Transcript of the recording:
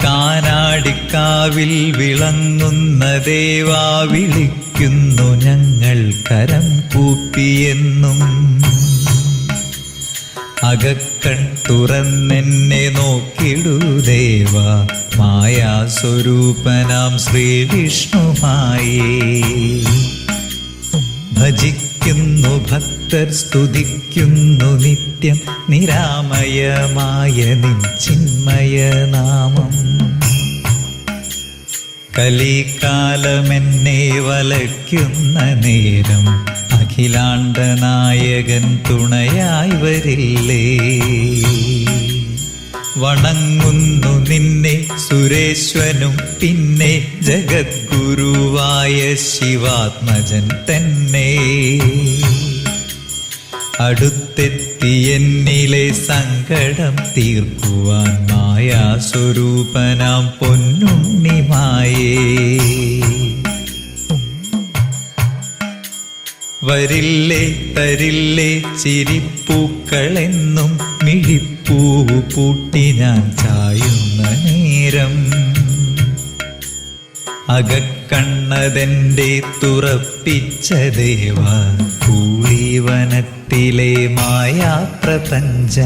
കാനാടിക്കാവിൽ വിളങ്ങുന്ന ദേവാ വിളിക്കുന്നു ഞങ്ങൾ കരം കൂപ്പിയെന്നും. അകക്കൺ തുറന്നെന്നെ നോക്കിടൂ ദേവാ, മായാസ്വരൂപനാം ശ്രീവിഷ്ണുമായേ. ഭജിക്കുന്നു ഭക്തർ, സ്തുതിക്കുന്നു നിത്യം നിരാമയമായ നിൻ ചിന്മയനാമം. കലികാലമെന്നെ വലയ്ക്കുന്ന നേരം അഖിലാണ്ടനായകൻ തുണയായി വരില്ലേ. വണങ്ങുന്നു നിന്നെ സുരേശ്വനും പിന്നെ ജഗദ്ഗുരുവായ ശിവാത്മജൻ തന്നെ. അടുത്തെത്തിയെന്നിലെ സങ്കടം തീർക്കുവാൻ മായാസ്വരൂപനാം പൊന്നുണ്ണിമായേ. വരില്ലേ തരില്ലേ ചിരിപ്പൂക്കളെന്നും മിഴിപ്പൂവ് പൂട്ടി ഞാൻ ചായുന്ന നേരം. അകക്കണ്ണതെന്റെ തുറപ്പിച്ച ദേവാ, കൂളിവനത്തിലെ മായാപ്രപഞ്ച.